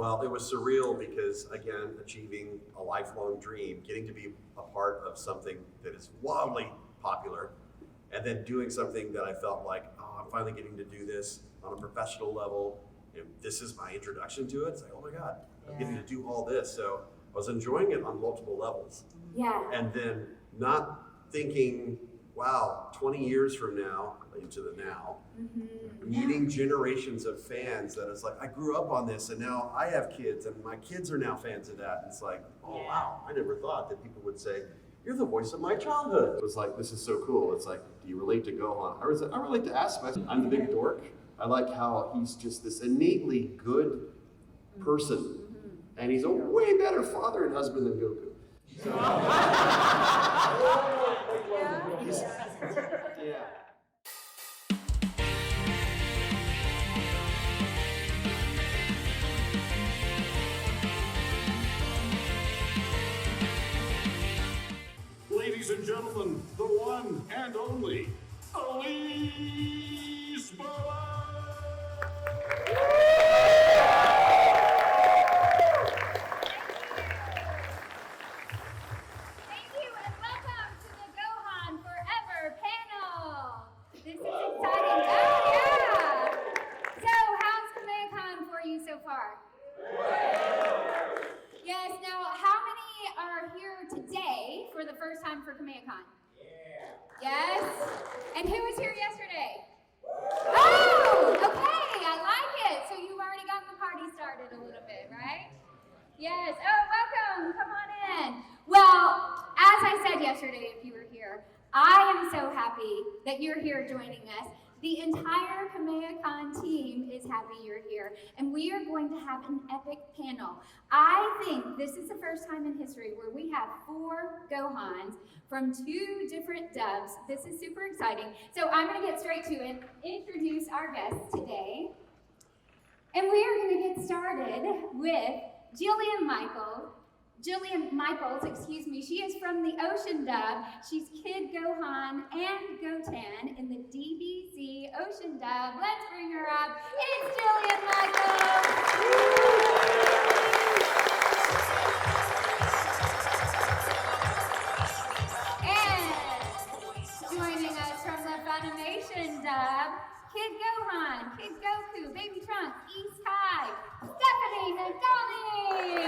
Well, it was surreal because, again, achieving a lifelong dream, getting to be a part of something that is wildly popular, and then doing something that I felt like, oh, I'm finally getting to do this on a professional level. And this is my introduction to it. It's like, oh my God, I'm getting to do all this. So I was enjoying it on multiple levels. Yeah. And then not thinking, wow, 20 years from now, into the now, meeting generations of fans that it's like, I grew up on this and now I have kids and my kids are now fans of that. And it's like, oh wow, I never thought that people would say, you're the voice of my childhood. It was like, this is so cool. It's like, do you relate to Gohan? I relate to Aspect. I'm the big dork. I like how he's just this innately good person. And he's a way better father and husband than Goku. So, yeah. Ladies and gentlemen, the one and only Elise Baughman! Thank you and welcome to the Gohan Forever panel. This is exciting. Oh yeah! So how's Kameha Con for you so far? Yes, now how many are here today for the first time for Kameha Con? Yes? And who was here yesterday? Oh, okay, I like it. So you've already gotten the party started a little bit, right? Yes, oh, welcome, come on in. Well, as I said yesterday, if you were here, I am so happy that you're here joining us. The entire Kameha Con team is happy you're here, and we are going to have an epic panel. I think this is the first time in history where we have 4 Gohans from 2 different dubs. This is super exciting. So I'm going to get straight to it, introduce our guests today. And we are going to get started with Jillian Michaels. She is from the Ocean Dub. She's Kid Gohan and Goten in the DBZ Ocean Dub. Let's bring her up. It's Jillian Michaels. And joining us from the FUNimation Dub, Kid Gohan, Kid Goku, Baby Trunks, East Kai, Stephanie Nadolny.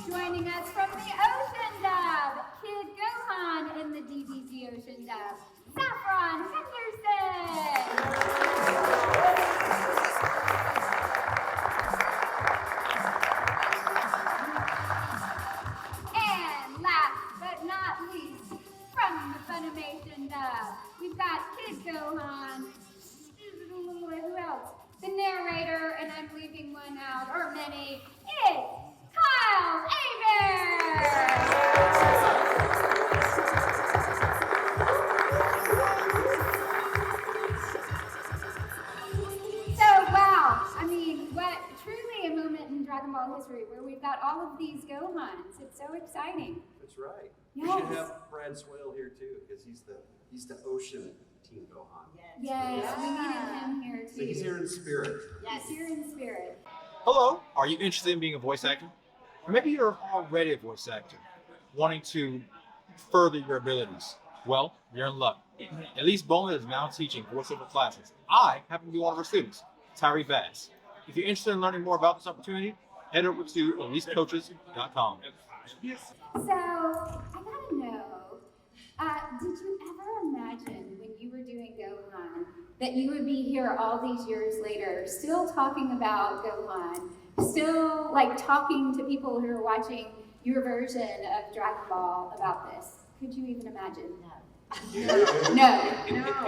Joining us from the Ocean Dub, Kid Gohan in the DBZ Ocean Dub, Saffron Henderson. And last but not least, from the FUNimation Dub, we've got Kid Gohan. Who else? The narrator, and I'm leaving one out, or many, is Kyle Hebert! So, wow, I mean, what truly a moment in Dragon Ball history where we've got all of these Gohans. It's so exciting. That's right. Yes. We should have Brad Swale here too, because he's the Ocean Team Gohan. Yes, we needed him here too. So he's here in spirit. Yes, here in spirit. Hello, are you interested in being a voice actor? Or maybe you're already a voice actor, wanting to further your abilities. Well, you're in luck. Elise Baughman is now teaching voiceover classes. I happen to be one of her students, Tyree Bass. If you're interested in learning more about this opportunity, head over to elisecoaches.com. So, I gotta know, did you ever imagine when you were doing Gohan that you would be here all these years later, still talking about Gohan, still like talking to people who are watching your version of Dragon Ball about this? Could you even imagine? No.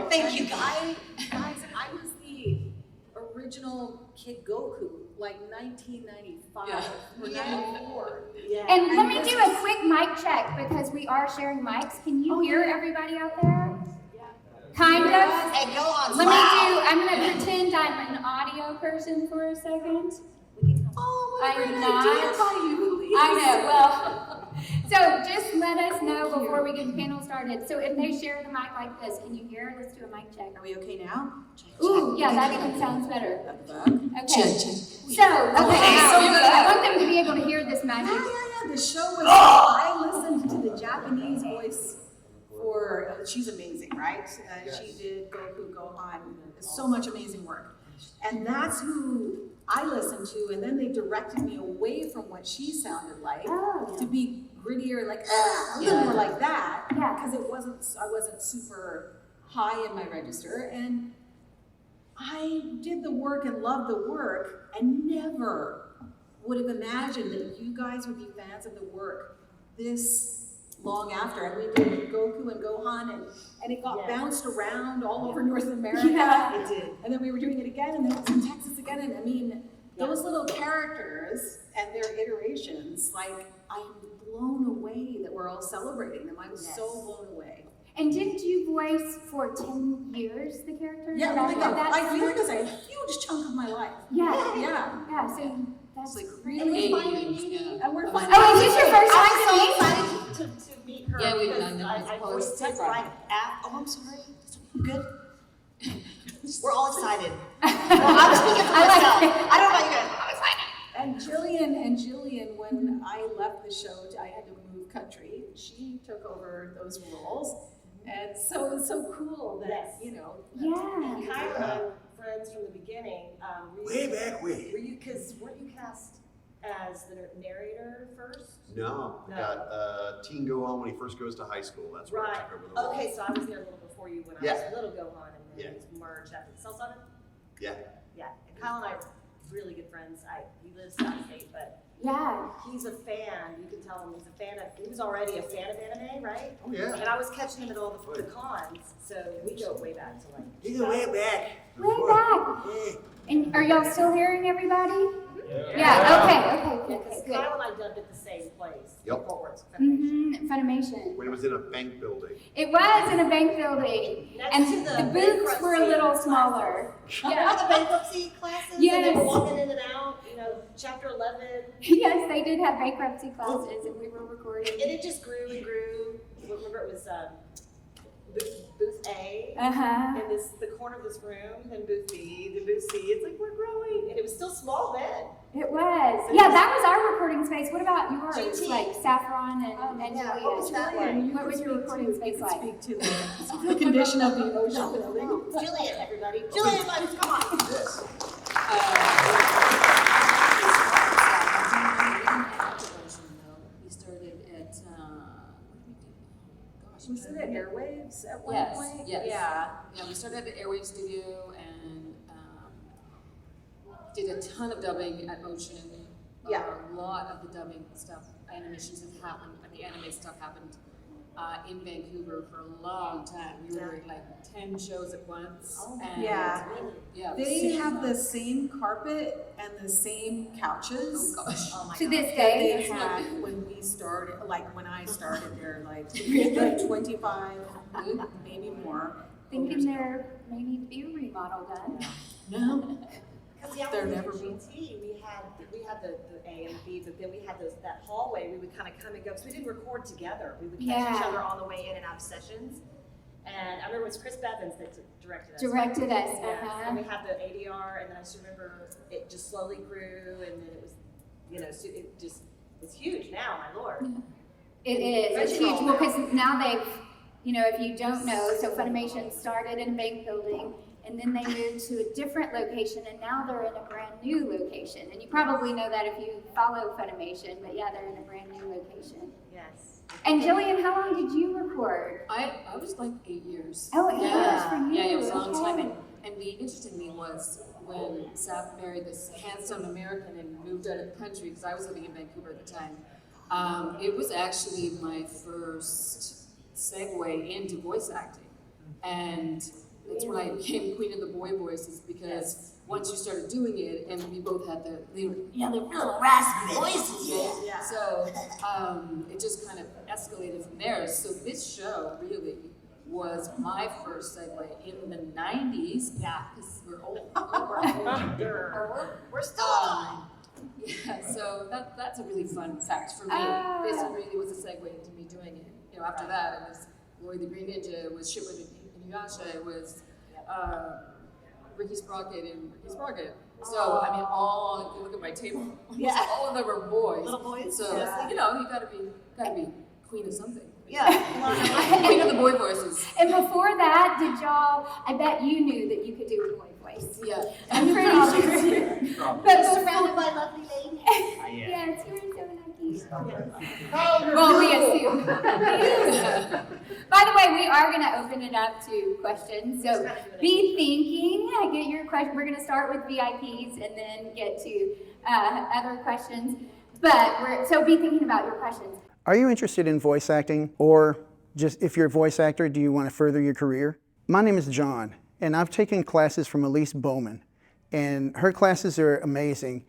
Thank you, guys. I was the original Kid Goku, like 1995 or 94. Yeah. And let me do a quick mic check because we are sharing mics. Can you hear everybody out there? Yeah. Kind of? Hey, go on. I'm gonna pretend I'm an audio person for a second. Oh, what a I'm great not. idea by you, Elise. I know, well, So just let us know before we get the panel started. So if they share the mic like this, can you hear? Let's do a mic check. Are we okay now? Ooh, yeah, that even sounds better. Okay. Check. So, I want them to be able to hear this magic. Yeah. The show was, I listened to the Japanese voice for, she's amazing, right? She did Goku, Gohan, so much amazing work. And that's who I listened to, and then they directed me away from what she sounded like to be grittier, like a little more like that, because I wasn't super high in my register, and I did the work and loved the work, and never would have imagined that you guys would be fans of the work this long after. And we did Goku and Gohan, and it got bounced around all over North America. Yeah. It did. And then we were doing it again, and then it was in Texas again. And I mean, those little characters and their iterations, like, I'm blown away that we're all celebrating them. I'm so blown away. And didn't you voice for 10 years the characters? Yeah, I feel like that's a huge chunk of my life. Yeah, so that's like really. And we're finding Oh, is this your first time to meet? To meet her. Yeah, we've because done that. I voiced it right after. Oh, I'm sorry. You good? We're all excited. Well, I'm speaking for myself. I don't know about you guys, but I'm excited. And Jillian, when I left the show, I had to move country. She took over those roles, and so it's so cool that Yeah. And Kyle and I were friends from the beginning. Way back when. Weren't you cast as the narrator first? No, I got Teen Gohan when he first goes to high school. That's where I Right. took over the role. Okay, so I was there a little before you when I was a little Gohan, and then it was merged after the Cell Summit. Yeah. Yeah, and Kyle and I are really good friends. He lives out of state, but Yeah. he's a fan. You can tell him he was already a fan of anime, right? Oh yeah. And I was catching him at all the cons, so we go way back to like. You go way back. Way back. Yeah. And are y'all still hearing everybody? Yeah, okay, Because good. Kyle and I dubbed it the same place. Yep. Forwards. Funimation. When it was in a bank building. It was in a bank building, Next and to the booths were a little bankruptcy smaller. Yeah, the bankruptcy classes. And Yes. they were walking in and out. Chapter 11. Yes, they did have bankruptcy classes, and we were recording. And it just grew and grew. Remember, it was booth A. Uh-huh. And the corner of this room, then booth B, then booth C. It's like we're growing, and it was still small then. It was. Yeah, that was our recording space. What about yours? GT. Like Saffron and yeah, Jillian? what was that like? What was your recording space like? Speak to the condition of the ocean building. Jillian, everybody. Jillian, come on. We started at, We said at Airwaves at one Yes, point. yes. Yeah. we started at Airwave Studio and did a ton of dubbing at Ocean. Yeah. A lot of the dubbing stuff, animations have happened, the anime stuff happened in Vancouver for a long time. We were doing like 10 shows at once. And Yeah. yeah, They have the same carpet and the same couches. Oh gosh. Oh my To God. this That day. they had when we started, like when I started there, like we had like 25, maybe more. Thinking there may need to be a remodel done. No. Because There when we never did will. GT, we had the A and the B, but then we had that hallway. We would kind of come and go because we didn't record together. We would catch each Yeah. other on the way in and out of sessions. And I remember it was Chris Bevins that directed us. Directed us. Yeah. And we had the ADR, and then I just remember it just slowly grew, and then it was, so it just it's huge now. My lord. It is. It's huge. Well, because now they've, if you don't know, so Funimation started in a bank building, and then they moved to a different location, and now they're in a brand new location. And you probably know that if you follow Funimation, but yeah, they're in a brand new location. Yes. And Jillian, how long did you record? I was like 8 years. Oh, 8 years for you. Yeah, it was a long Okay. time. And the interesting thing was when Saf married this handsome American and moved out of the country, because I was living in Vancouver at the time, it was actually my first segue into voice acting. And that's when I became Queen of the Boy Voices, because once you started doing it, and we both had the real raspy voices, Yeah. So it just kind of escalated from there. So this show really was my first segue in the 90s. Yeah, because we're old. We're still on. Yeah, so that's a really fun fact for me. Oh. This really was a segue into me doing it. You know, after that, it was Lloyd the Green Ninja, it was Shipper and Inuyasha, it was Ricky Sprocket and Ricky Sprocket. So, I mean, all, if you look at my table, all of them are boys. Little boys? So, you know, you gotta be queen of something. Yeah. Queen of the boy voices. And before that, did y'all, I bet you knew that you could do a boy voice. Yeah. I'm pretty sure. But Surrounded by lovely ladies. yes, you were so lucky. Well, we assume. By the way, we are going to open it up to questions. So be thinking, get your question. We're going to start with VIPs and then get to other questions. So be thinking about your questions. Are you interested in voice acting, or just if you're a voice actor, do you want to further your career? My name is John, and I've taken classes from Elise Baughman, and her classes are amazing.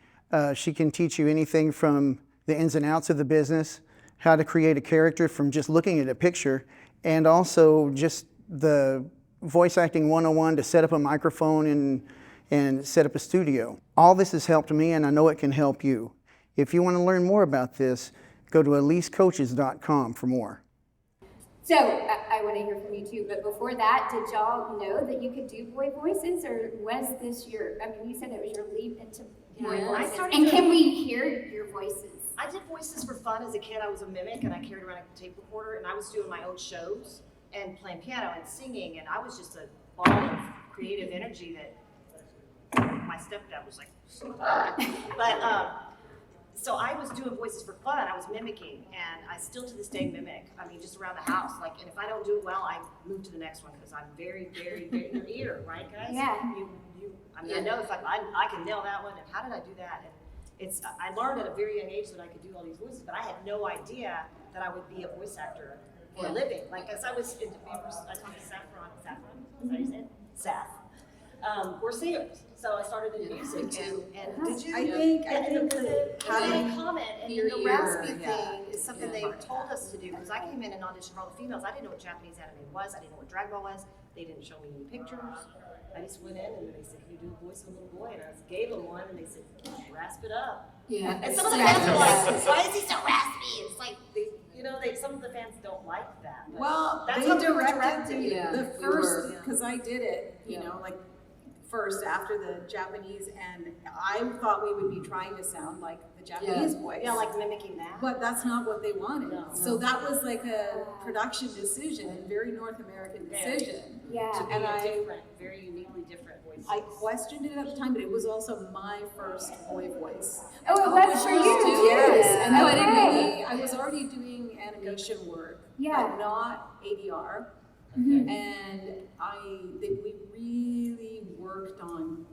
She can teach you anything from the ins and outs of the business, how to create a character from just looking at a picture, and also just the voice acting 101 to set up a microphone and set up a studio. All this has helped me, and I know it can help you. If you want to learn more about this, go to elisecoaches.com for more. So I want to hear from you too, but before that, did y'all know that you could do boy voices, or was this you said it was your leap into boy Yeah. I voices. started And can doing- we hear your voices? I did voices for fun as a kid. I was a mimic, and I carried around a tape recorder, and I was doing my own shows and playing piano and singing, and I was just a ball of creative energy that my stepdad was like, but so I was doing voices for fun. I was mimicking, and I still to this day mimic. I mean, just around the house. Like, and if I don't do it well, I move to the next one because I'm very, very, very your ear, right, guys? Yeah. I mean, I know if I can nail that one, and how did I do that? And I learned at a very young age that I could do all these voices, but I had no idea that I would be a voice actor for a living. Like, as I was in, I talked to Saffron, is that how you say it? Saff. We're singers. So I started in music, and did you? I think having a comment and Your the ear, raspy yeah. thing is something they told us to do, because I came in and auditioned for all the females. I didn't know what Japanese anime was. I didn't know what Dragon Ball was. They didn't show me any pictures. I just went in and they said, "Can you do the voice of a little boy?" And I just gave them one, and they said, "Rasp it up." Yeah. And some of the fans were like, "Why is he so raspy?" It's like some of the fans don't like that. But Well, that's they how we were directed Yeah, the we first, were. because I did it, you Yeah. know, like first after the Japanese, and I thought we would be trying to sound like the Japanese voice. Yeah, like mimicking that. But that's not what they wanted. No. So that was like a production decision, and very North American decision. Yeah. To be And a different, very uniquely different voice. I questioned it at the time, but it was also my first boy voice. Oh, it was for you too. Yes, and Okay. I was already doing animation work, Yeah. but not ADR. Mhm. And we really worked on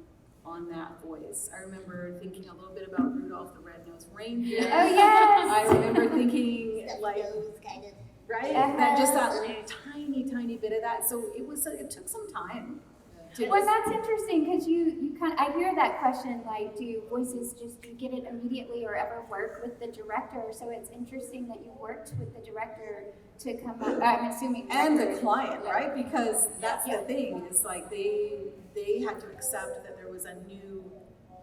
that voice. I remember thinking a little bit about Rudolph the Red-Nosed Reindeer. Oh, yes. I remember thinking like, right? Uh-huh. That just that tiny bit of that. So it took some time. Well, that's interesting because you kind of, I hear that question, like, do voices do you get it immediately or ever work with the director? So it's interesting that you worked with the director to come up, I'm assuming. And the director. client, right? Because that's Yeah. the thing, is like they had to accept that there was a new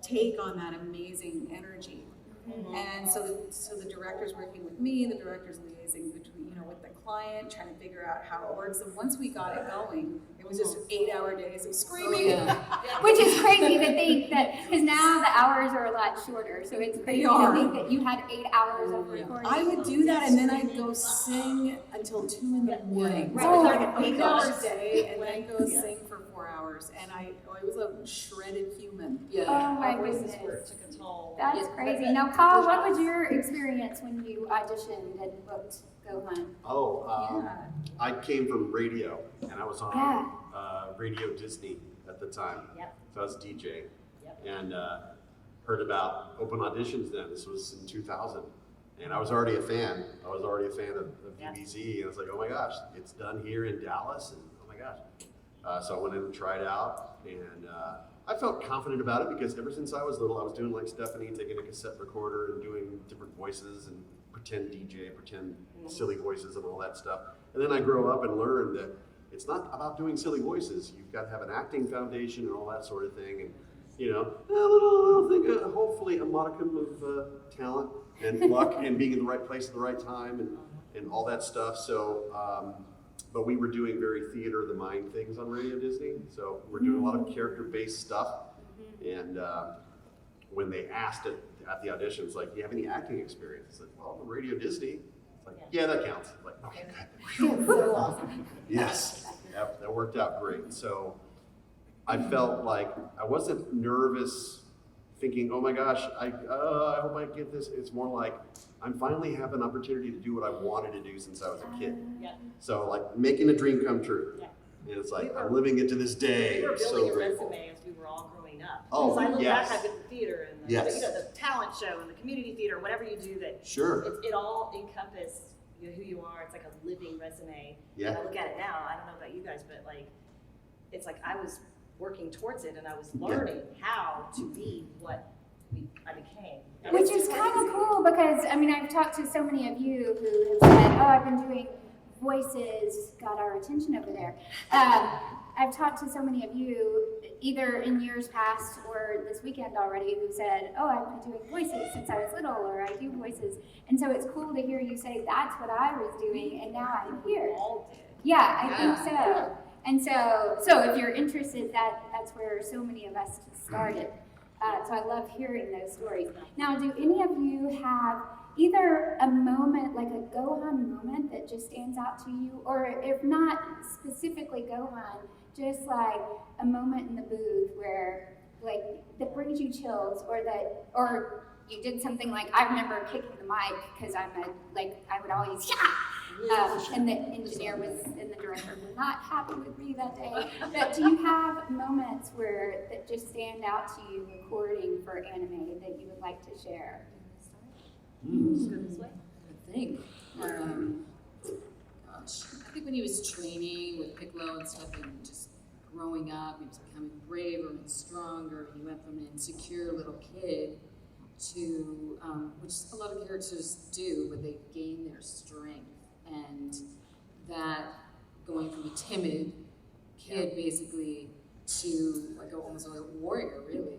take on that amazing energy. Mm-hmm. And so the director's working with me, the director's liaising between, with the client, trying to figure out how it works. And once we got it going, it was just 8-hour days of screaming. Which is crazy to think that, because now the hours are a lot shorter, so it's crazy to think that you had 8 hours of recording. I would do that, and then I'd go sing until 2 in the morning. Right. So Oh, like an my 8-hour gosh. day, and then go sing for 4 hours. And I was a shredded human. Yeah. Oh my Our voices goodness. took a toll. That's crazy. Now, Kyle, what was your experience when you auditioned and booked Gohan? I came from radio, and I was on Yeah. Radio Disney at the time. Yep. So I was DJ, Yep. and heard about open auditions then. This was in 2000, and I was already a fan. I was already a fan of Yeah. DBZ, and I was like, oh my gosh, it's done here in Dallas, and oh my gosh. So I went in and tried out, and I felt confident about it because ever since I was little, I was doing like Stephanie, taking a cassette recorder and doing different voices and pretend DJ, pretend silly voices and all that stuff. And then I grew up and learned that it's not about doing silly voices. You've got to have an acting foundation and all that sort of thing. And you know, a little thing, hopefully a modicum of talent and luck and being in the right place at the right time and all that stuff. So, but we were doing very theater of the mind things on Radio Disney. So we're doing a lot of character-based stuff. And when they asked at the auditions, like, do you have any acting experience? It's like, well, on Radio Disney. It's like, yeah, that counts. Like, okay, good. So awesome. Yes, that worked out great. So I felt like I wasn't nervous thinking, oh my gosh, I hope I get this. It's more like, I'm finally having an opportunity to do what I wanted to do since I was a kid. Yeah. So like making a dream come true. Yeah. And it's like, I'm living it to this day. We were So building a grateful. resume as we were all growing up. Oh, Because I look yes. back, I've been in theater and the, Yes. you know, the talent show and the community theater, whatever you do that Sure. it all encompassed who you are. It's like a living resume. Yeah. And I look at it now, I don't know about you guys, but like, it's like I was working towards it and I was learning how to be what I became. And Which it's is just kind crazy. of cool because, I mean, I've talked to so many of you who have said, oh, I've been doing voices, got our attention over there. I've talked to so many of you, either in years past or this weekend already, who said, oh, I've been doing voices since I was little, or I do voices. And so it's cool to hear you say, that's what I was doing, and now I'm here. All did. Yeah, I think so. And so if you're interested, that's where so many of us started. So I love hearing those stories. Now, do any of you have either a moment, like a Gohan moment that just stands out to you, or if not specifically Gohan, just like a moment in the booth where, like, that brings you chills, or you did something like, I remember kicking the mic because I would always, and the engineer and the director were not happy with me that day. But do you have moments that just stand out to you recording for anime that you would like to share? Just go this way. I think. Gosh, I think when he was training with Piccolo and stuff and just growing up, he was becoming braver and stronger. He went from an insecure little kid to, which a lot of characters do, but they gain their strength. And that going from a timid kid basically to like almost like a warrior, really.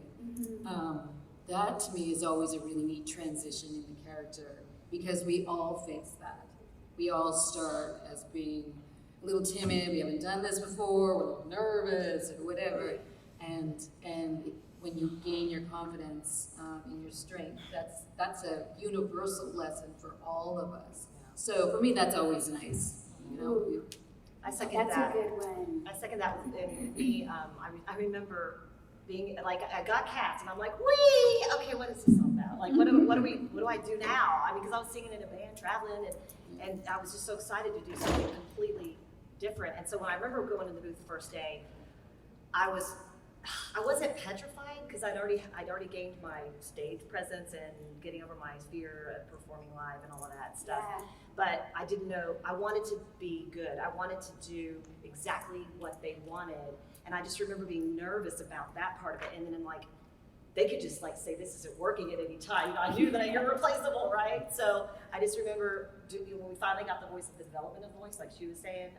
That to me is always a really neat transition in the character because we all face that. We all start as being a little timid, we haven't done this before, we're a little nervous or whatever. And when you gain your confidence and your strength, that's a universal lesson for all of us. So for me, that's always nice. You know, I second That's that. a good one. I second that. And me, I remember being like, I got cast, and I'm like, wee, okay, what is this all about? Like, what do I do now? I mean, because I was singing in a band, traveling, and I was just so excited to do something completely different. And so when I remember going in the booth the first day, I wasn't petrified because I'd already gained my stage presence and getting over my fear of performing live and all of that stuff. Yeah. But I didn't know, I wanted to be good. I wanted to do exactly what they wanted. And I just remember being nervous about that part of it. And then I'm like, they could just like say, this isn't working at any time. You know, I knew that you're replaceable, right? So I just remember when we finally got the voice of the development of voice, like she was saying,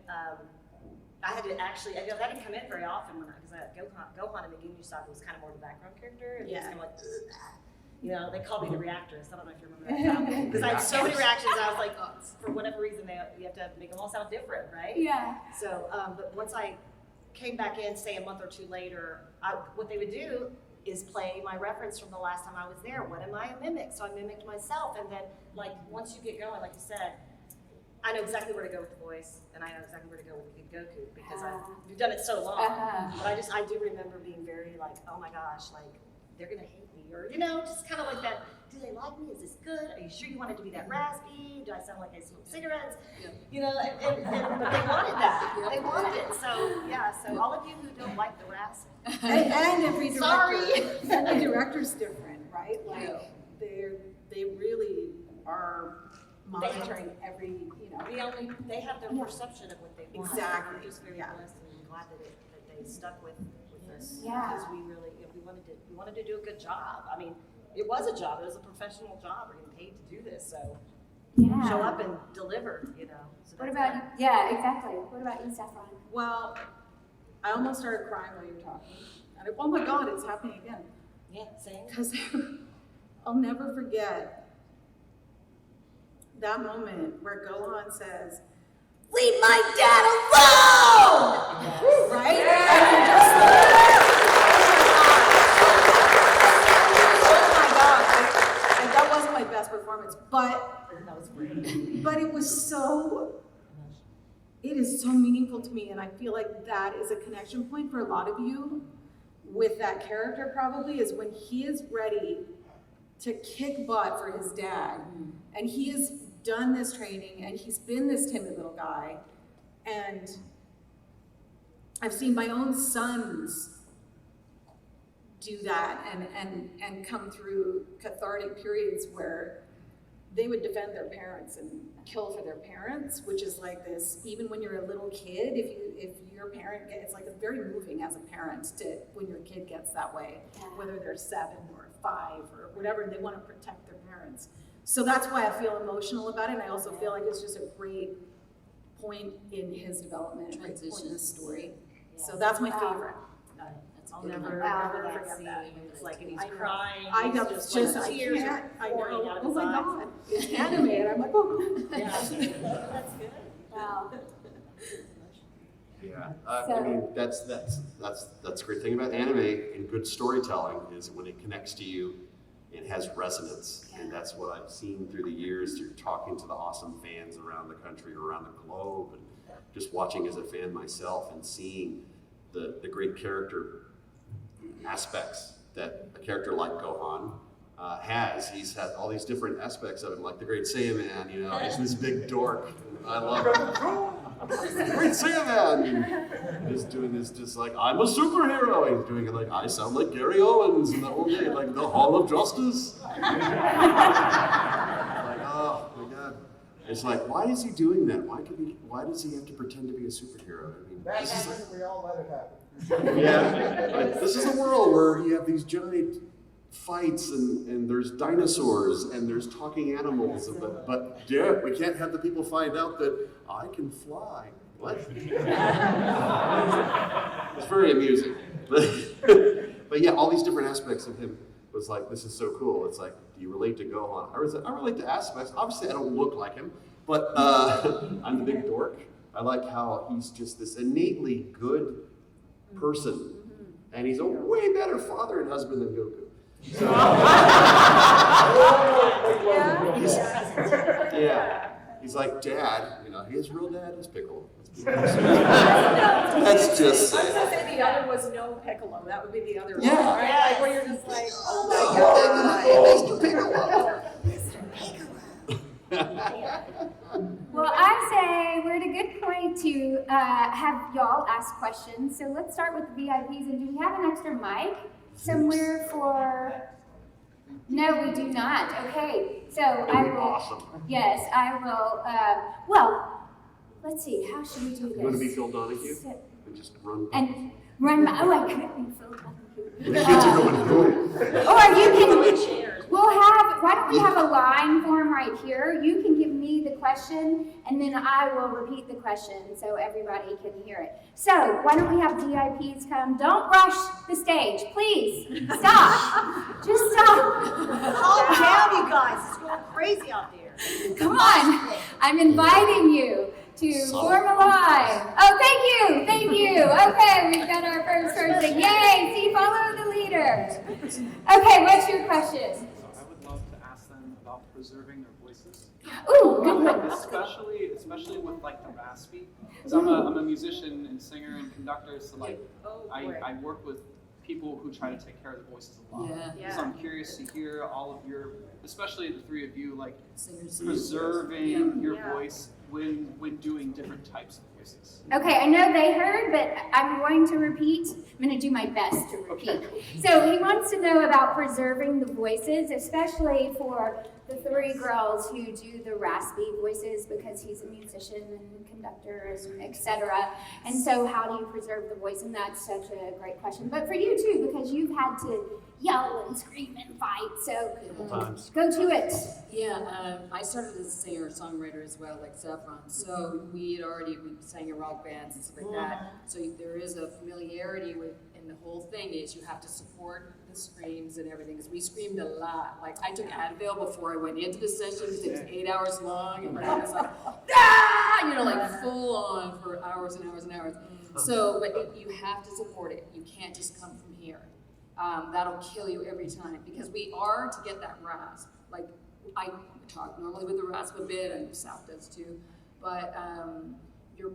I had to actually, that didn't come in very often because Gohan in the Ginyu Saga was kind of more the background character. And he was kind of like, ugh. You know, they called me the reactress. I don't know if you remember that. Because I had so many reactions, I was like, oh, for whatever reason, you have to make them all sound different, right? Yeah. So, but once I came back in, say a month or two later, what they would do is play my reference from the last time I was there. What am I a mimic? So I mimicked myself. And then, like, once you get going, like you said, I know exactly where to go with the voice, and I know exactly where to go with Kid Goku because we've done it so long. But I do remember being very like, oh my gosh, like they're gonna hate me, or you know, just kind of like that. Do they like me? Is this good? Are you sure you wanted to be that raspy? Do I sound like I smoke cigarettes? You know, but they wanted that. They wanted it. So yeah. So all of you who don't like the rasp, And every director, sorry. every director's different, right? Like they really are monitoring every, you know. They have their perception of what they want. Exactly. I'm just very blessed and glad that they stuck with this Yeah. because we wanted to do a good job. I mean, it was a job. It was a professional job. We're getting paid to do this, so Yeah. show up and deliver. You know. So What that's about that. you? Yeah, exactly. What about you, Saffron? Well, I almost started crying while you were talking. And oh my God, it's happening again. Yeah, same. Because I'll never forget that moment where Gohan says, "Leave my dad alone!" Right? And you're just like, oh my God. And that wasn't my best performance, but That was great. But it is so meaningful to me, and I feel like that is a connection point for a lot of you with that character probably, is when he is ready to kick butt for his dad, and he has done this training, and he's been this timid little guy, and I've seen my own sons do that and come through cathartic periods where they would defend their parents and kill for their parents, which is like this, even when you're a little kid, if your parent gets, it's like it's very moving as a parent to when your kid gets that way, whether they're 7 or 5 or whatever, and they want to protect their parents. So that's why I feel emotional about it, and I also feel like it's just a great point in his development, a great point in this story. So that's my favorite. I'll never forget that. It's like, and he's crying. I know, he's just, like, I tears can't, are I pouring know, out of oh his my eyes. God, it's anime, and I'm like, oh. Yeah, that's good. Wow. Yeah, I mean, that's the great thing about anime and good storytelling is when it connects to you, it has resonance, and that's what I've seen through the years through talking to the awesome fans around the country, around the globe, and just watching as a fan myself and seeing the great character aspects that a character like Gohan has. He's had all these different aspects of him, like the Great Saiyaman, you know, he's this big dork. I love him. Great Saiyaman! Just doing this, just like, I'm a superhero. He's doing it like, I sound like Gary Owens in the whole day, like the Hall of Justice. Like, oh my God. It's like, why is he doing that? Why does he have to pretend to be a superhero? I mean, this is like, we all let it happen. yeah, like, this is a world where you have these giant fights and there's dinosaurs and there's talking animals, but yeah, we can't have the people find out that I can fly. What? It's very amusing. But yeah, all these different aspects of him was like, this is so cool. It's like, do you relate to Gohan? I relate to aspects. Obviously, I don't look like him, but I'm the big dork. I like how he's just this innately good person, and he's a way better father and husband than Goku. So, he's like dad. You know, his real dad is Piccolo. That's just. I was gonna say the other was no Piccolo. That would be the other one, Yeah. right? Like where you're just like, oh my God, Mr. Piccolo. Well, I say we're at a good point to have y'all ask questions. So let's start with the VIPs. And do we have an extra mic somewhere for? No, we do not. Okay, so I will. Awesome. Yes, I will. Well, let's see. How should we do this? You want to be Phil Donahue and just run? And run. I couldn't be Phil Donahue. The kids are going through it. Or you can. We'll have. Why don't we have a line form right here? You can give me the question, and then I will repeat the question so everybody can hear it. So why don't we have VIPs come? Don't rush the stage, please. Stop. Just stop. Calm down, you guys. It's going crazy out there. Come on. I'm inviting you to form a line. Oh, thank you. Okay, we've got our first person. Yay. See, follow the leader. Okay, what's your question? I would love to ask them about preserving their voices. Ooh, good one. Especially with like the raspy. Because I'm a musician and singer and conductor, so like I work with people who try to take care of their voices a lot. Yeah. So I'm curious to hear all of your, especially the three of you, like Singers. preserving your voice when doing different types of voices. Okay, I know they heard, but I'm going to repeat. I'm going to do my best to repeat. Okay. So he wants to know about preserving the voices, especially for the three girls who do the raspy voices because he's a musician and conductor, etc. And so how do you preserve the voice? And that's such a great question. But for you too, because you've had to yell and scream and fight. So Times. go to it. Yeah, I started as a singer-songwriter as well, like Saffron. So we sang in rock bands and stuff like that. So there is a familiarity with, and the whole thing is you have to support the screams and everything, because we screamed a lot. Like I took Advil before I went into the session because it was 8 hours long, and I was like, ah, you know, like full on for hours and hours and hours. So, but you have to support it. You can't just come from here. That'll kill you every time, because we are to get that rasp. Like I talk normally with the rasp a bit, and Saf does too, but you're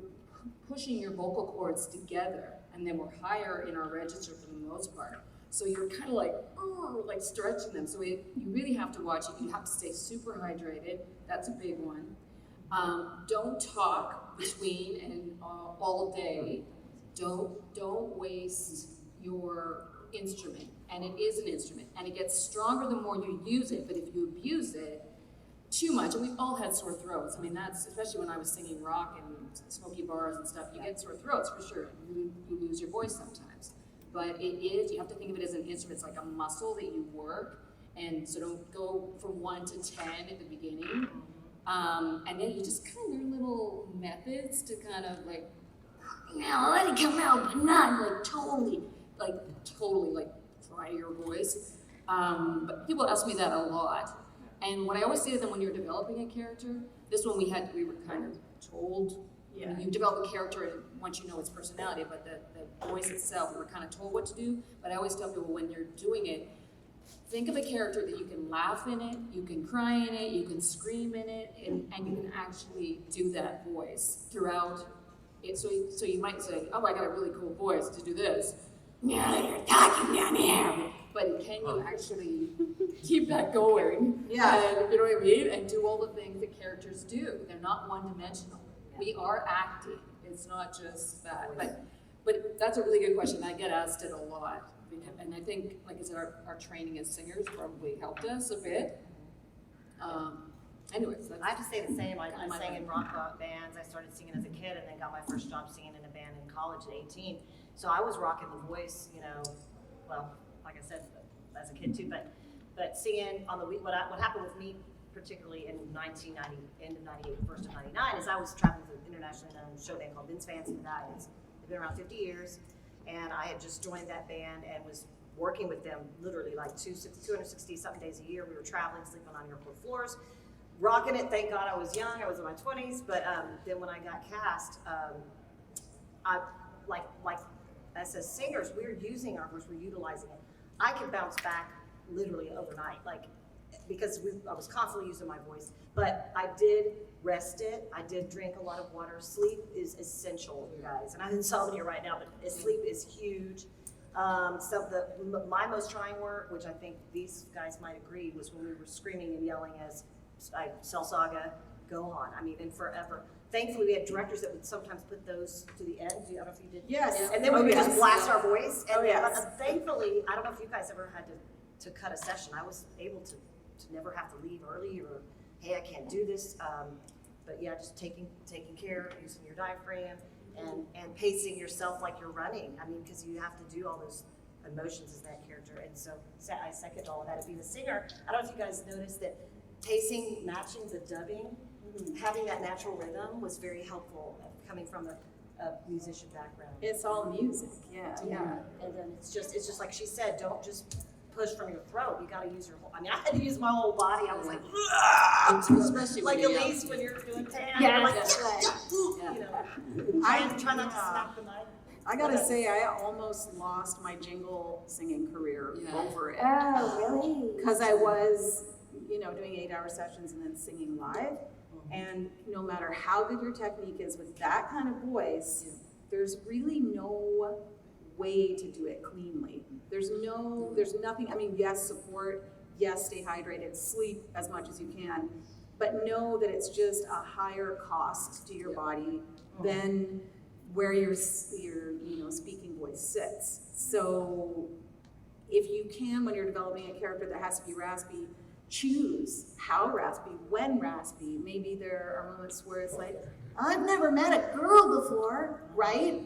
pushing your vocal cords together, and then we're higher in our register for the most part. So you're kind of like stretching them. So you really have to watch it. You have to stay super hydrated. That's a big one. Don't talk between and all day. Don't waste your instrument, and it is an instrument, and it gets stronger the more you use it. But if you abuse it too much, and we've all had sore throats. I mean, that's especially when I was singing rock and smoky bars and stuff. You get sore throats for sure. You lose your voice sometimes. But you have to think of it as an instrument. It's like a muscle that you work, and so don't go from 1 to 10 at the beginning. And then you just kind of learn little methods to kind of like, now let it come out, but not like totally fry your voice. But people ask me that a lot. And what I always say to them when you're developing a character, this one we were kind of told, you develop a character once you know its personality, but the voice itself, we were kind of told what to do. But I always tell people when you're doing it, think of a character that you can laugh in it, you can cry in it, you can scream in it, and you can actually do that voice throughout it. So you might say, oh, I got a really cool voice to do this. Yeah, you're talking down here. But can you actually keep that going? Yeah. And, you know what I mean? And do all the things that characters do. They're not one-dimensional. We are acting. It's not just that. But that's a really good question. I get asked it a lot. And I think, like I said, our training as singers probably helped us a bit. Anyways, I have to say the same. I sang in rock bands. I started singing as a kid, and then got my first job singing in a band in college at 18. So I was rocking the voice, you know, well, like I said, as a kid too. But singing on the week, what happened with me, particularly in 1990, end of 98, first of 99, is I was traveling with an internationally known show band called Vince Fancy and Diets. They've been around 50 years, and I had just joined that band and was working with them literally like 260 something days a year. We were traveling, sleeping on airport floors, rocking it. Thank God I was young. I was in my 20s. But then when I got cast, I like as singers, we're using our voice, we're utilizing it. I could bounce back literally overnight, like because I was constantly using my voice. But I did rest it. I did drink a lot of water. Sleep is essential, you guys. And I'm insomnia right now, but sleep is huge. My most trying work, which I think these guys might agree, was when we were screaming and yelling as Cell Saga, Gohan. I mean, and forever. Thankfully, we had directors that would sometimes put those to the end. I don't know if you did. Yes. And then we would just blast our voice. And yes. Thankfully, I don't know if you guys ever had to cut a session. I was able to never have to leave early or, hey, I can't do this. But yeah, just taking care, using your diaphragm, and pacing yourself like you're running. I mean, because you have to do all those emotions as that character. And so I second all of that. Being a singer, I don't know if you guys noticed that pacing, matching the dubbing, having that natural rhythm was very helpful coming from a musician background. It's all music, yeah. And then it's just like she said, don't just push from your throat. You got to use your whole. I mean, I had to use my whole body. I was like, especially like when Elise when you're doing tan. Yeah, like, that's right. You know, try not to snap the mic. I gotta say, I almost lost my jingle singing career over it. Oh, really? Because I was, doing 8-hour sessions and then singing live. And no matter how good your technique is with that kind of voice, there's really no way to do it cleanly. There's nothing, I mean, yes, support, yes, stay hydrated, sleep as much as you can, but know that it's just a higher cost to your body than where your speaking voice sits. So if you can, when you're developing a character that has to be raspy, choose how raspy, when raspy. Maybe there are moments where it's like, I've never met a girl before, right?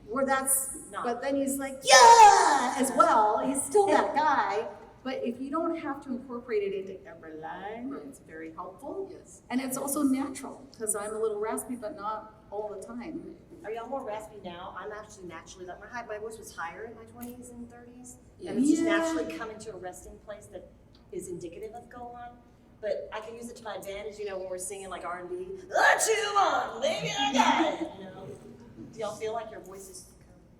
where that's, No. but then he's like, yeah, as well. He's still that guy. But if you don't have to incorporate it into every line, it's very helpful. Yes. And it's also natural, because I'm a little raspy, but not all the time. Are y'all more raspy now? I'm actually naturally, like my voice was higher in my 20s and 30s. Yeah. And it's just Yeah. naturally coming to a resting place that is indicative of Gohan. But I can use it to my advantage, you know, when we're singing like R&B. What you want, baby, I got it. You know, do y'all feel like your voice is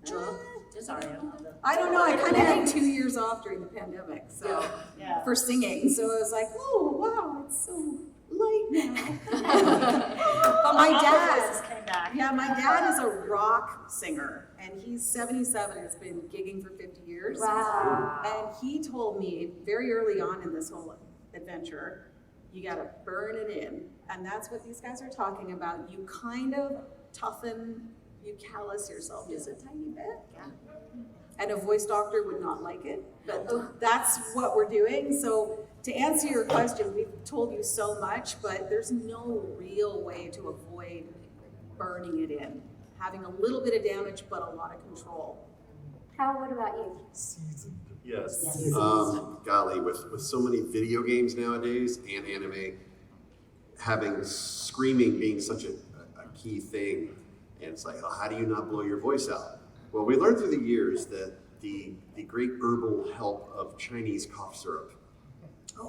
drunk? Sorry, I don't have the. I don't know, I kind of had 2 years off during the pandemic, so, Yeah. for singing. So I was like, oh, wow, it's so light now. But my dad, voices came back. yeah, my dad is a rock singer, and he's 77, has been gigging for 50 years. Wow. And he told me very early on in this whole adventure, you gotta burn it in. And that's what these guys are talking about. You kind of toughen, you callous yourself just a tiny bit. Yeah. And a voice doctor would not like it, but that's what we're doing. So to answer your question, we've told you so much, but there's no real way to avoid burning it in. Having a little bit of damage, but a lot of control. How, what about you? Yes. Golly, with so many video games nowadays and anime, having screaming being such a key thing, and it's like, oh, how do you not blow your voice out? Well, we learned through the years that the great herbal help of Chinese cough syrup.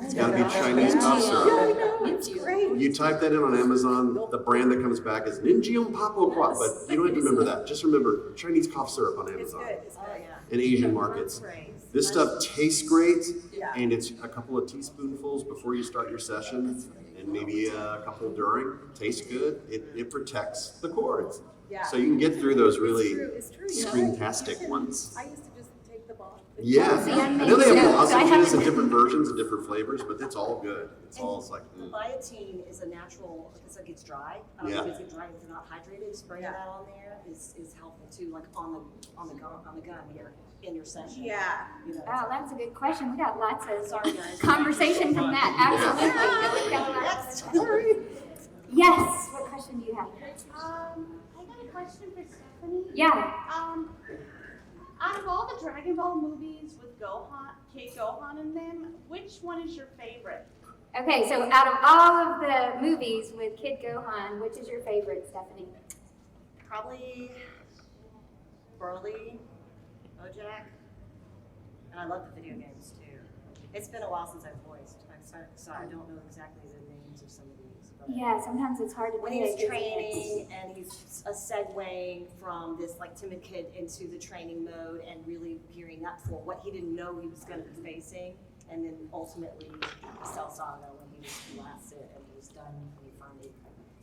It's got to be Chinese cough syrup. Yeah, I know, it's great. You type that in on Amazon, the brand that comes back is Ninjium Papo Quat, but you don't have to remember that. Just remember Chinese cough syrup on It's Amazon good, it's Oh, good. yeah. in Asian markets. Praise. This stuff tastes great, Yeah. and it's a couple of teaspoonfuls before you start your session, and maybe a couple during. Tastes good. It protects the cords. Yeah. So you can get through those really It's true. You know, screentastic ones. I used to just take the bottle. Yeah. See, I I'm know they have making lozenges notes. and different versions and different flavors, but it's all good. It's all like, The biotin is a natural, because it gets dry. Yeah. If it's dry, if you're not hydrated, spraying that on there is helpful too, like on the gun here in your session. Yeah. You know. Wow, that's a good question. We got lots of Sorry, guys. conversation from that. Absolutely. We've got lots of- Sorry. Yes, what question do you have? I got a question for Stephanie. Yeah. Out of all the Dragon Ball movies with Gohan, Kid Gohan in them, which one is your favorite? Okay, so out of all of the movies with Kid Gohan, which is your favorite, Stephanie? Probably Burly, Bojack, and I love the video games too. It's been a while since I've voiced, so I don't know exactly the names of some of these. But Yeah, sometimes it's hard to when do he was it 'cause it's- training and he's segueing from this like timid kid into the training mode and really gearing up for what he didn't know he was going to be facing, and then ultimately the Cell Saga when he was blasted and he was done and he finally,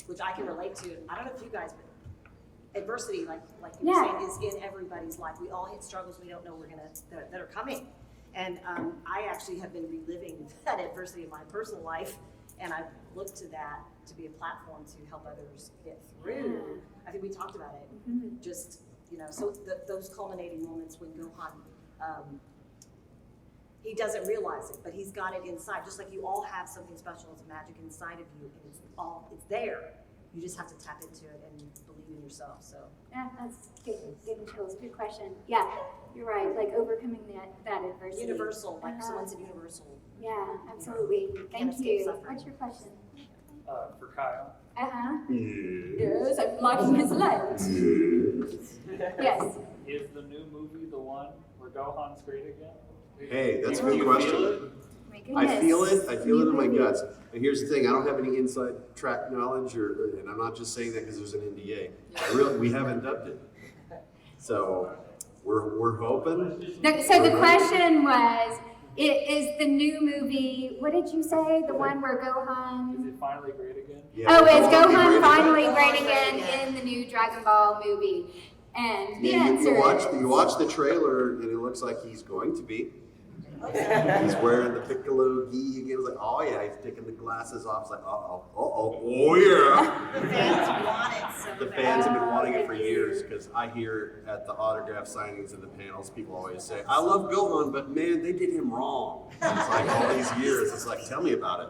which I can relate to. I don't know if you guys, but adversity, like you were Yeah. saying, is in everybody's life. We all hit struggles we don't know that are coming, and I actually have been reliving that adversity in my personal life, and I've looked to that to be a platform to help others get through. I think we talked about it. Just, you know, so those culminating moments when Gohan, he doesn't realize it, but he's got it inside. Just like you all have something special as magic inside of you, and it's there. You just have to tap into it and believe in yourself. So Yeah, that's getting chills. Good question. Yeah, you're right. Like overcoming that adversity. universal, like Uh-huh. someone said, universal. Yeah, absolutely. Thank escape you. suffering. What's your question? For Kyle. Uh-huh. yeah. Yes, I'm blocking his light. Yes. Is the new movie the one where Gohan's great again? Hey, that's a Do good you question. feel it? My I feel goodness. it. I feel it in my guts. And here's the thing: I don't have any inside track knowledge, and I'm not just saying that because there's an NDA. We haven't dubbed it, so we're hoping. So the question was, is the new movie, what did you say? The one where Is Gohan... it finally great again? Yeah, Oh, is Gohan Gohan great. finally great again in the new Dragon Ball movie? And the Yeah, answer you watch the trailer, and it looks like he's going to be. He's wearing the Piccolo gi again. It's like, oh yeah, he's taking the glasses off. It's like, oh yeah. The fans want it so The bad. fans have been wanting it for years because I hear at the autograph signings and the panels, people always say, I love Gohan, but man, they did him wrong. And it's like all these years. It's like, tell me about it.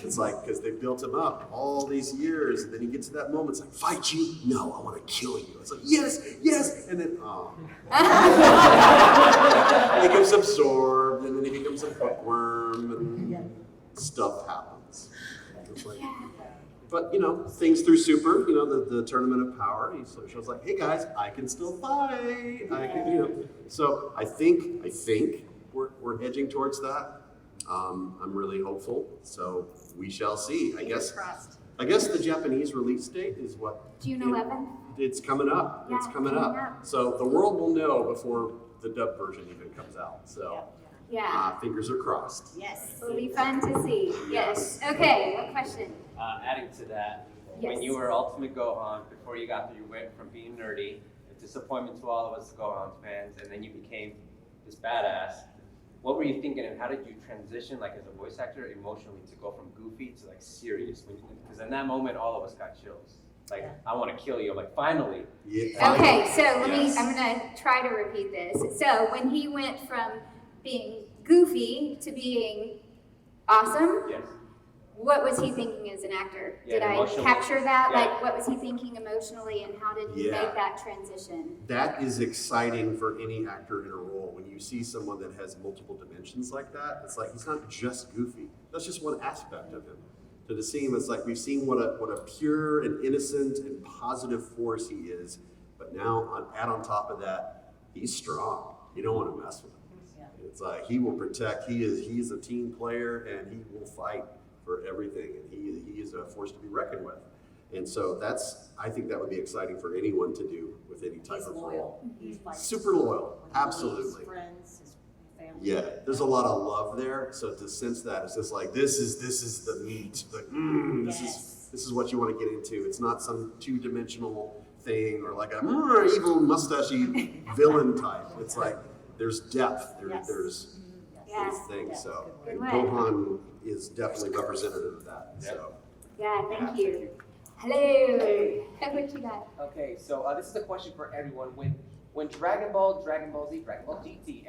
It's like, because they built him up all these years, and then he gets to that moment, it's like, fight you? No, I want to kill you. It's like, yes, yes. and then he gets absorbed, and then he becomes a bookworm, and stuff happens. It's like, but you know, things through Super, you know, the Tournament of Power, he sort of shows like, hey guys, I can still fight. I can, you know. So I think we're hedging towards that. I'm really hopeful. So we shall see. I guess the Japanese release date is what? June 11th. It's coming up. Yeah, It's coming up. So the world will know before the dub version even comes out. So fingers are crossed. Yes. It'll be fun to see. Yes. Okay, what question? Adding to that, when you were Ultimate Gohan, before you got there, you went from being nerdy, a disappointment to all of us Gohan fans, and then you became this badass. What were you thinking, and how did you transition, like as a voice actor, emotionally, to go from goofy to like serious? Because in that moment, all of us got chills. Like, I want to kill you. I'm like, finally. Yeah. Okay, so I'm gonna try to repeat this. So when he went from being goofy to being awesome, yes. What was he thinking as an actor? Yeah, did I capture that? Yeah. Like, what was he thinking emotionally, and how did he make that transition? That is exciting for any actor in a role. When you see someone that has multiple dimensions like that, it's like he's not just goofy. That's just one aspect of him. To see him, it's like we've seen what a pure and innocent and positive force he is, but now add on top of that, he's strong. You don't want to mess with him. It's like he will protect. He is a team player, and he will fight for everything, and he is a force to be reckoned with. And so I think that would be exciting for anyone to do with any type of role. He's like super loyal, absolutely. His friends, his family. Yeah, there's a lot of love there. So to sense that, it's just like this is the meat. Like, this is what you want to get into. It's not some two-dimensional thing or like a evil mustachy villain type. It's like there's depth. There's things. So and Gohan is definitely representative of that. So thank you. Hello. What you got? Okay, so this is a question for everyone. When Dragon Ball, Dragon Ball Z, Dragon Ball GT,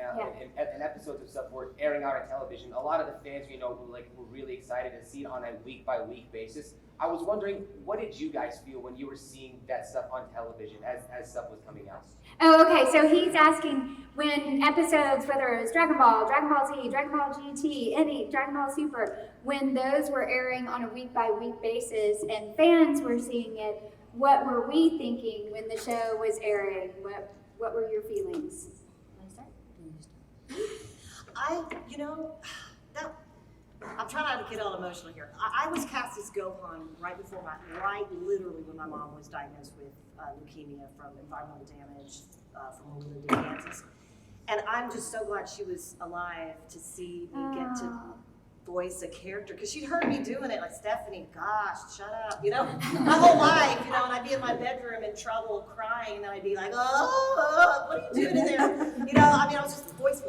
and episodes of stuff were airing out on television, a lot of the fans, were really excited to see it on a week-by-week basis. I was wondering, what did you guys feel when you were seeing that stuff on television as stuff was coming out? Oh, okay. So he's asking when episodes, whether it was Dragon Ball Z, Dragon Ball GT, any Dragon Ball Super, when those were airing on a week-by-week basis and fans were seeing it, what were we thinking when the show was airing? What were your feelings? I'm trying not to get all emotional here. I was cast as Gohan literally when my mom was diagnosed with leukemia from environmental damage from where we lived in Kansas. And I'm just so glad she was alive to see me get to voice a character, because she'd heard me doing it, like, Stephanie, gosh, shut up, my whole life, and I'd be in my bedroom in trouble crying, and then I'd be like, oh, what are you doing in there? I was just voice,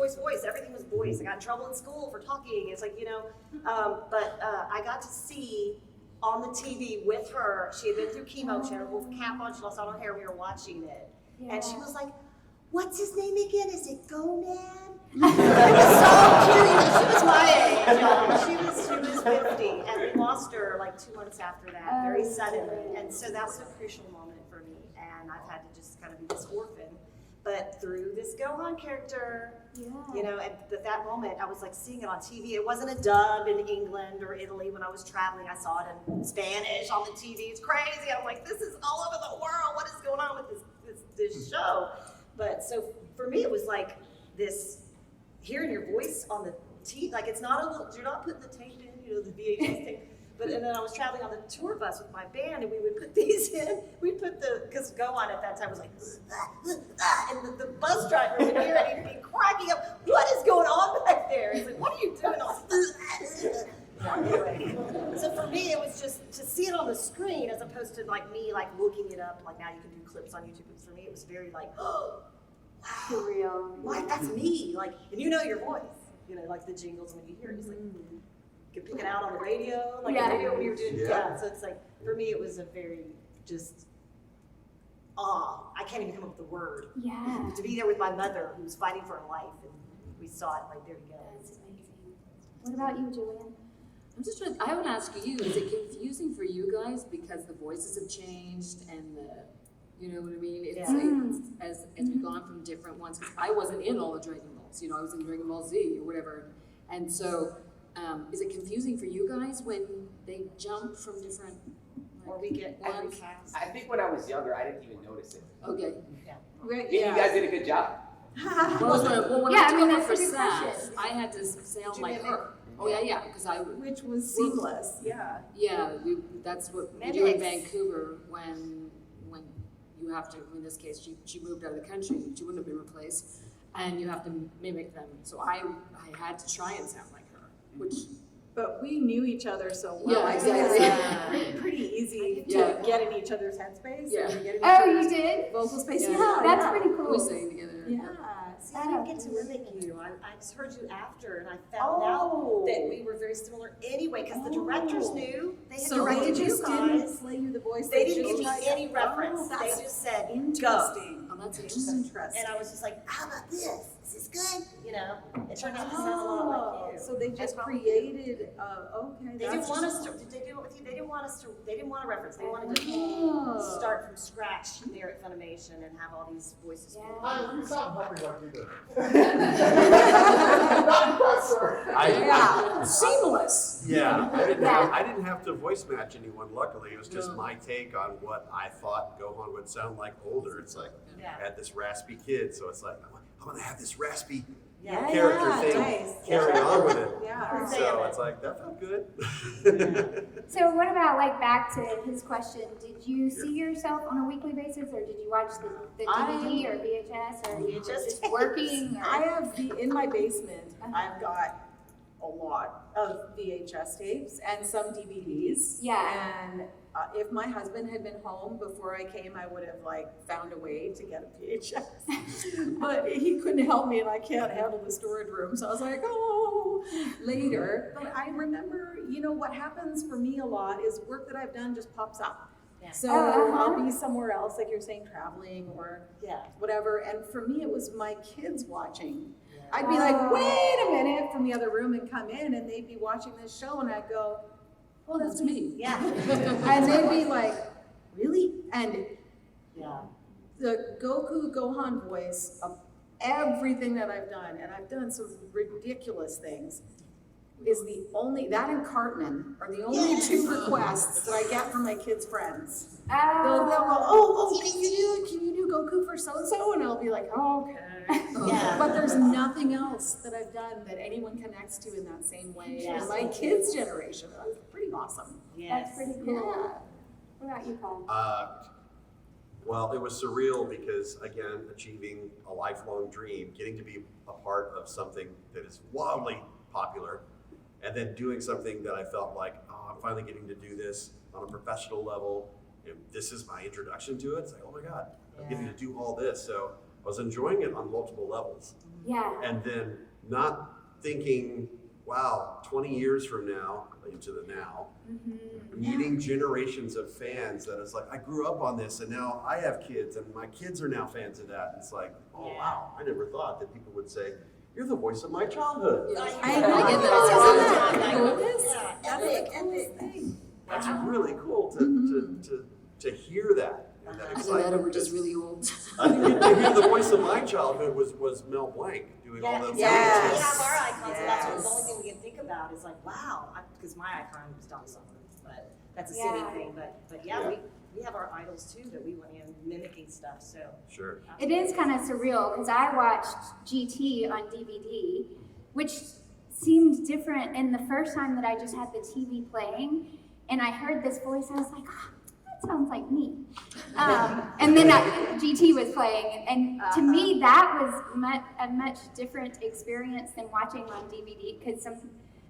everything was voice. I got in trouble in school for talking. It's like, but I got to see on the TV with her, she had been through chemo, she had a little cap on, she lost all her hair, we were watching it, and she was like, what's his name again? Is it Gohan? It was so cute. She was my age, y'all. She was 50, and we lost her like 2 months after that, very suddenly. And so that was a crucial moment for me, and I've had to just kind of be this orphan. But through this Gohan character, at that moment, I was like seeing it on TV. It wasn't a dub in England or Italy when I was traveling. I saw it in Spanish on the TV. It's crazy. I'm like, this is all over the world. What is going on with this show? But so for me, it was like this, hearing your voice on the TV, like it's not a little, you're not putting the tape in, the VHS tape. And then I was traveling on the tour bus with my band, and we would put these in. We'd put because Gohan at that time was like, and the bus driver would hear it, and he'd be cracking up. What is going on back there? He's like, what are you doing? Anyway, so for me, it was just to see it on the screen as opposed to like me like looking it up. Like now you can do clips on YouTube. But for me, it was very like, oh, wow, for real. Like that's me. Like, and your voice. Like the jingles when you hear it, it's like. You can pick it out on the radio, like the radio when you were doing so it's like, for me, it was a very just, I can't even come up with the word. Yeah. To be there with my mother who was fighting for her life, and we saw it right there together. That's amazing. What about you, Jillian? I'm just trying, I would ask you, is it confusing for you guys because the voices have changed and you know what I mean? It's different ones. 'Cause I wasn't in all the Dragon Balls, you know, I was in Dragon Ball Z or whatever. And so, is it confusing for you guys when they jump from different, Or we get every ones? cast. I think when I was younger, I didn't even notice it. Okay. You guys did a good job. Well, when Yeah, I I mean, took that's for a good Saf, question. I had to sound you like mimic? her. Oh yeah, because I Which was seamless, yeah. Yeah, that's what we do in Mimics. Vancouver when you have to, in this case, she moved out of the country, she wouldn't have been replaced, and you have to mimic them. So I had to try and sound like her, which, But we knew each other so well. Yeah, I think exactly. it's pretty easy Yeah. to get in each other's headspace. Yeah. And get in each Oh, you other's did? vocal space. Yeah. Yeah, That's yeah. pretty we cool. sang together. Yeah. See, I didn't get to mimic you. I just heard you after, and I found Oh. out that we were very similar anyway, because the directors Oh. knew. They had So directed they you just didn't guys. play you the voice. They didn't give me tried- any reference. Oh, They that's just said, go. interesting. Oh, that's interesting. And I was just like, how about this? Is this good? You know, it turned out to sound a lot like you. So they just That's probably created, okay. They didn't want us to, did they do it with you? They didn't want us to, they didn't want a reference. They wanted to Oh. start from scratch there at FUNimation and have all these voices. Yeah. You sound nothing like you do. Yeah, seamless. Yeah, Yeah. I didn't have to voice match anyone, luckily. It was just my take on what I thought Gohan would sound like older. It's like, Yeah. I had this raspy kid, so it's like, I'm gonna have this raspy Yeah. character Yeah, thing nice. carry on with it. Yeah. So it's like, that felt good. So what about, like, back to his question, did you see yourself on a weekly basis, or did you watch the DVD or VHS, or you just working? Or? I have in my basement, I've got a lot of VHS tapes and some DVDs. Yeah. And if my husband had been home before I came, I would have found a way to get a VHS. But he couldn't help me, and I can't handle the storage room. So I was like, oh, later. But I remember, what happens for me a lot is work that I've done just pops up. Yeah. So Uh-huh. I'll be somewhere else, like you're saying, traveling or Yeah. whatever. And for me, it was my kids watching. I'd be like, wait a minute, from the other room and come in, and they'd be watching this show, and I'd go, oh, that's me. Yeah. And they'd be like, really? And Yeah. the Gohan voice of everything that I've done, and I've done some ridiculous things, is that and Cartman are the only two requests that I get from my kids' friends. They'll go, oh, can you do Goku for so-and-so? And I'll be like, oh, okay. Yeah. But there's nothing else that I've done that anyone connects to in that same way. Yeah. And my kids' generation, that's pretty awesome. Yes. That's pretty cool. Yeah. What about you, Paul? Well, it was surreal because, again, achieving a lifelong dream, getting to be a part of something that is wildly popular, and then doing something that I felt like, oh, I'm finally getting to do this on a professional level. And this is my introduction to it. It's like, oh my God, I'm getting to do all this. So I was enjoying it on multiple levels. Yeah. And then not thinking, wow, 20 years from now, into the now, meeting generations of fans that is like, I grew up on this and now I have kids and my kids are now fans of that. And it's like, oh wow, I never thought that people would say, you're the voice of my childhood. I I get that all all the the time. time. Yeah. That's the coolest thing. That's really cool to hear that. And that Either that or excitement. we're just really old. I think to hear the voice of my childhood was Mel Blanc doing all those Yes. We voices. have our icons, and that's Yes. the only thing we can think about is like, wow, because my icon was Don Summer, but that's a Yeah. city thing. But yeah, we have our idols too that we went in mimicking stuff. So Sure. It is kind of surreal because I watched GT on DVD, which seemed different. And the first time that I just had the TV playing and I heard this voice, I was like, oh, that sounds like me. And then GT was playing. And to me, that was a much different experience than watching on DVD because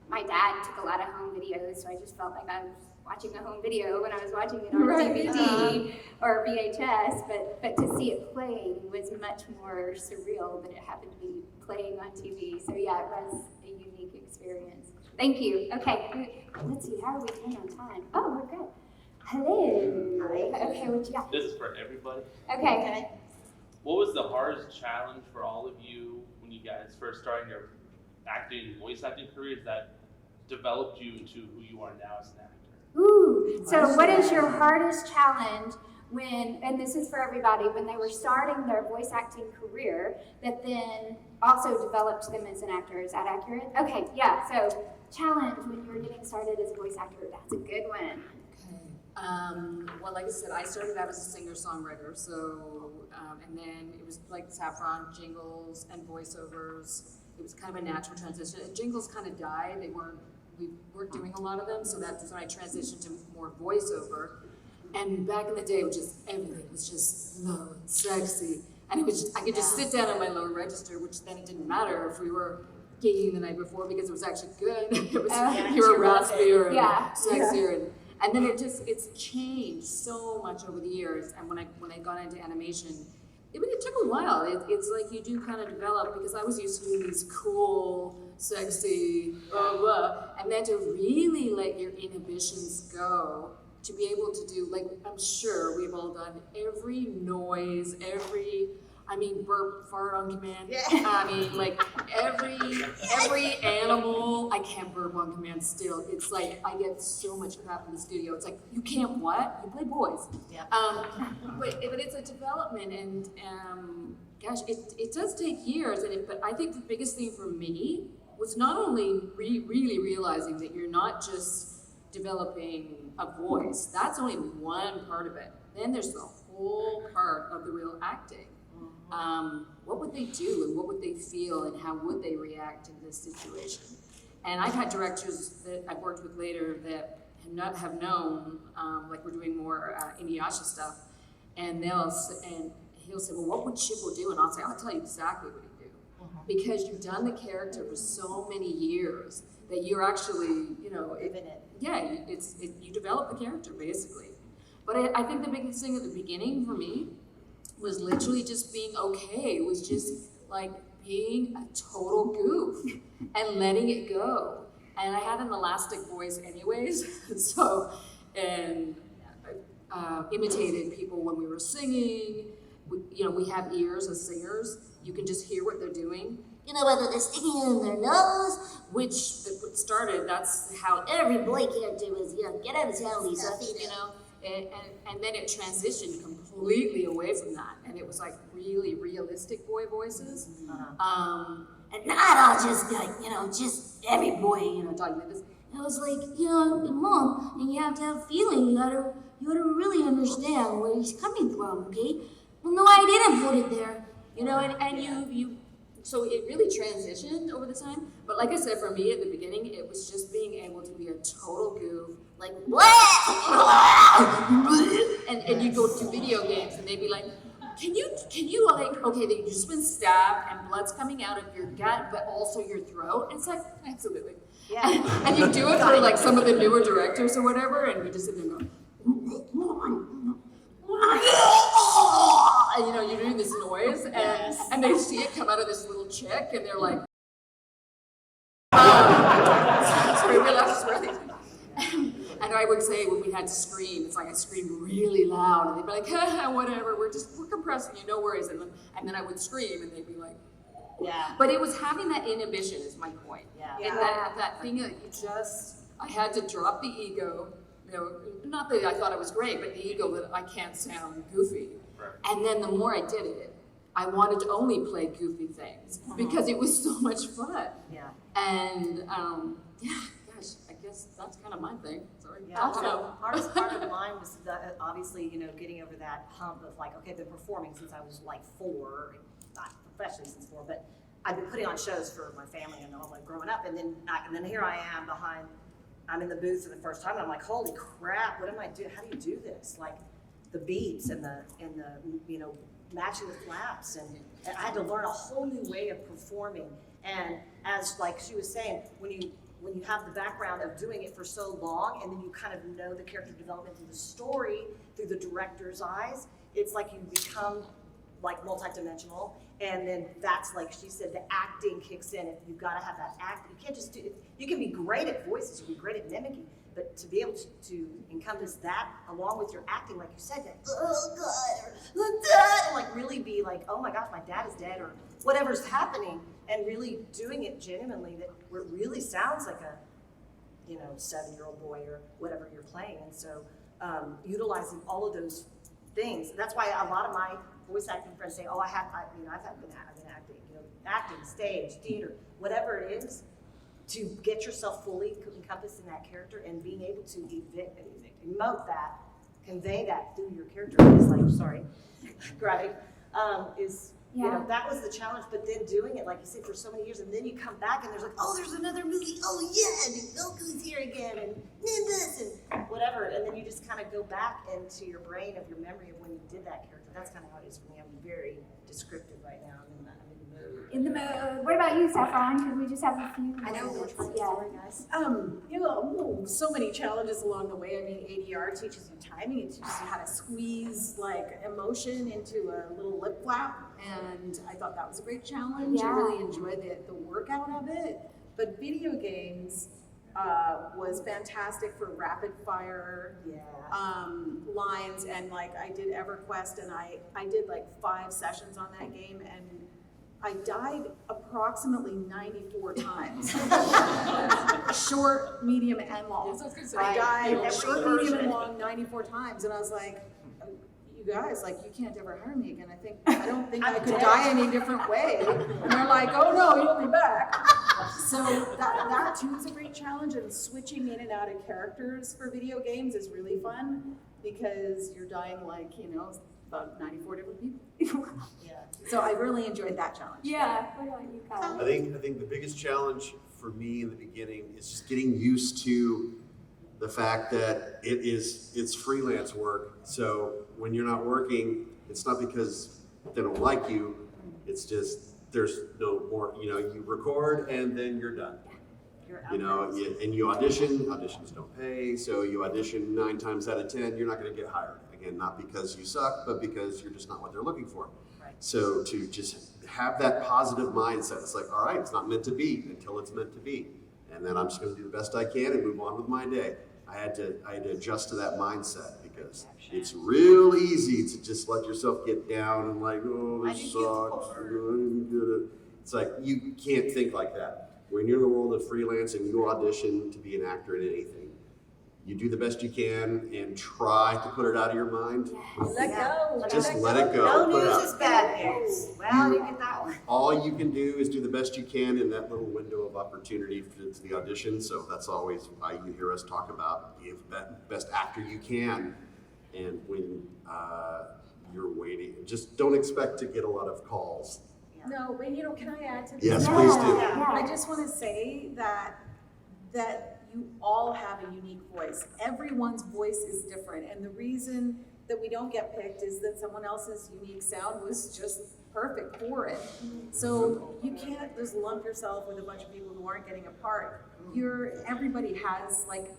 my dad took a lot of home videos, so I just felt like I was watching a home video when I was watching it on DVD or VHS, but to see it playing was much more surreal that it happened to be playing on TV. So yeah, it was a unique experience. Thank you. Okay, let's see, how are we doing on time? Oh, we're good. Hello. Okay, what you got? This is for everybody. Okay. What was the hardest challenge for all of you when you guys first started your voice acting careers that developed you into who you are now as an actor? Ooh, so what is your hardest challenge and this is for everybody, when they were starting their voice acting career, that then also developed them as an actor. Is that accurate? Okay, yeah, so challenge when you were getting started as a voice actor, that's a good one. Well, like I said, I started out as a singer-songwriter, so, and then it was like Saffron, jingles, and voiceovers. It was kind of a natural transition. And jingles kind of died. We weren't doing a lot of them, so that's when I transitioned to more voiceover. And back in the day, it was just, everything was just low and sexy. And it was just, I could just sit down on my lower register, which then it didn't matter if we were gigging the night before because it was actually good. It was, you were raspier and sexier. And then it's changed so much over the years. And when I got into animation, it took a while. It's like you do kind of develop, because I was used to doing these cool, sexy, blah, blah, and then to really let your inhibitions go, to be able to do, like, I'm sure we've all done every noise, burp, fart on command. Yeah. I mean, like, every animal, I can't burp on command still. It's like, I get so much crap in the studio. It's like, you can't what? You play boys. Yeah. But it's a development, and gosh, it does take years, but I think the biggest thing for me was not only really realizing that you're not just developing a voice. That's only one part of it. Then there's the whole part of the real acting. What would they do, and what would they feel, and how would they react in this situation? And I've had directors that I've worked with later that have known, like we're doing more Inuyasha stuff, and he'll say, well, what would Chippo do? And I'll say, I'll tell you exactly what he'd do. Because you've done the character for so many years that you're actually, you develop the character, basically. But I think the biggest thing at the beginning for me was literally just being okay. It was just like being a total goof and letting it go. And I had an elastic voice anyways, and imitated people when we were singing. We have ears as singers. You can just hear what they're doing. Whether they're sticking in their nose, which started, that's how every boy character was, get out of town, Lisa, And then it transitioned completely away from that, and it was like really realistic boy voices, and not all just like just every boy talking like this. It was like Mom, and you have to have feeling. You gotta really understand where he's coming from. Okay? Well, no, I didn't put it there. And you. So it really transitioned over the time. But like I said, for me at the beginning, it was just being able to be a total goof, like, and you'd go to video games and they'd be like, can you like, okay, you've just been stabbed and blood's coming out of your gut, but also your throat? And it's like, absolutely. Yeah. And you do it for like some of the newer directors or whatever, and you just sit there and go, and you're doing this noise, and they see it come out of this little chick, and they're like, sorry, we're allowed to swear these things. And I would say when we had to scream, it's like I screamed really loud, and they'd be like, whatever, we're compressing you, no worries. And then I would scream, and they'd be like, yeah. But it was having that inhibition is my point. Yeah. And that thing that I had to drop the ego. Not that I thought it was great, but the ego that I can't sound goofy. Right. And then the more I did it, I wanted to only play goofy things because it was so much fun. Yeah. And gosh, I guess that's kind of my thing. Sorry. Yeah. So hardest part of mine was obviously, getting over that hump of like, okay, I've been performing since I was like 4, not professionally since 4, but I've been putting on shows for my family and all like growing up, and then here I am I'm in the booth for the first time, and I'm like, holy crap, what am I doing? How do you do this? Like the beats and the matching the flaps, and I had to learn a whole new way of performing. And as like she was saying, when you have the background of doing it for so long, and then you kind of know the character development through the story, through the director's eyes, it's like you become like multidimensional. And then that's like she said, the acting kicks in. You've got to have that act. You can't just do it. You can be great at voices, you can be great at mimicking, but to be able to encompass that along with your acting, like you said, that oh god, and like really be like, oh my gosh, my dad is dead, or whatever's happening, and really doing it genuinely, that where it really sounds like a 7-year-old boy or whatever you're playing. And so utilizing all of those things. That's why a lot of my voice acting friends say, "Oh, I've been acting, acting, stage, theater, whatever it is." To get yourself fully encompassed in that character and being able to emote that, convey that through your character is like, right? That was the challenge. But then doing it, like you said, for so many years, and then you come back and there's like, oh, there's another movie. Oh yeah, and Goku's here again, and this and whatever, and then you just kind of go back into your brain of your memory of when you did that character. That's kind of how it is for me. I'm very descriptive right now. I'm in the mood. In the mood. What about you, Saffron? Because we just have a few. I know we're trying to story, guys. So many challenges along the way. I mean, ADR teaches you timing. It teaches you how to squeeze like emotion into a little lip flap, and I thought that was a great challenge. Yeah. I really enjoyed the workout of it. But video games was fantastic for rapid fire lines, and like I did EverQuest, and I did like 5 sessions on that game, and I died approximately 94 times. Short, medium, and long. I died short, medium, and long 94 times, and I was like, you guys, like, you can't ever hire me again. I don't think I could die any different way. And they're like, oh no, you'll be back. So that too is a great challenge, and switching in and out of characters for video games is really fun because you're dying like, about 94 different people. Yeah. So I really enjoyed that challenge. Yeah. What about you, Kyle? I think the biggest challenge for me in the beginning is just getting used to the fact that it's freelance work. So when you're not working, it's not because they don't like you. It's just there's no more. You record and then you're done. And you audition. Auditions don't pay, so you audition 9 times out of 10. You're not going to get hired. Again, not because you suck, but because you're just not what they're looking for. Right. So to just have that positive mindset, it's like, all right, it's not meant to be until it's meant to be, and then I'm just going to do the best I can and move on with my day. I had to adjust to that mindset because it's real easy to just let yourself get down and like, oh, this sucks. I didn't get it. It's like you can't think like that. When you're in the world of freelance and you audition to be an actor in anything, you do the best you can and try to put it out of your mind. Let go. Just let it go. No news is bad news. Well, you get that one. All you can do is do the best you can in that little window of opportunity to the audition. So that's always why you hear us talk about give that best actor you can. And when you're waiting, just don't expect to get a lot of calls. No, but can I add to this? Yes, please do. I just want to say that you all have a unique voice. Everyone's voice is different, and the reason that we don't get picked is that someone else's unique sound was just perfect for it. So you can't just lump yourself with a bunch of people who aren't getting a part. Everybody has like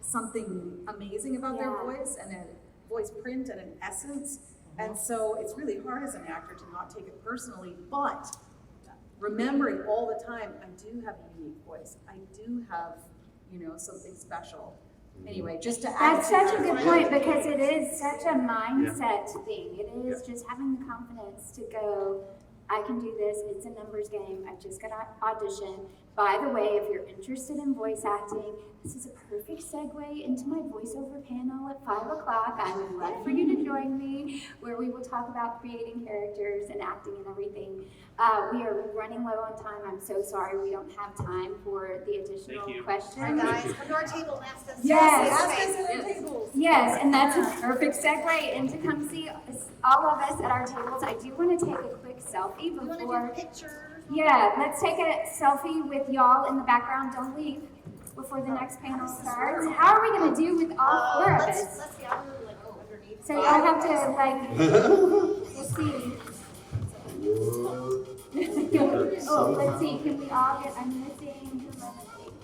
something amazing about their voice and a voice print and an essence. And so it's really hard as an actor to not take it personally, but remembering all the time, I do have a unique voice. I do have, something special. Anyway, just to add. That's such a good point because it is such a mindset thing. It is just having the confidence to go, I can do this. It's a numbers game. I've just got to audition. By the way, if you're interested in voice acting, this is a perfect segue into my voiceover panel at 5 o'clock. I would love for you to join me where we will talk about creating characters and acting and everything. We are running low on time. I'm so sorry we don't have time for the additional questions. All right, guys, come to our table and ask us. Yes, and that's a perfect segue into come see all of us at our tables. I do want to take a quick selfie before. You want to do pictures? Yeah, let's take a selfie with y'all in the background. Don't leave before the next panel starts. How are we going to do with all 4 of us? Let's see, I'm going to go underneath. So y'all have to let's see. Let's see, can we all get, I'm missing.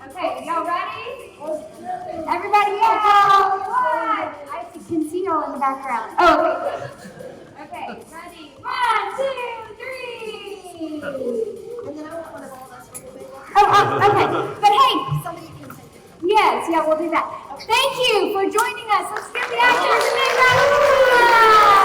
Okay, y'all ready? Everybody out! I can see y'all in the background. Oh, okay. Okay, ready? 1, 2, 3. And then I want one of all of us. Okay. But hey, somebody can take it. Yes, we'll do that. Thank you for joining us. Let's give the actors a big round of applause.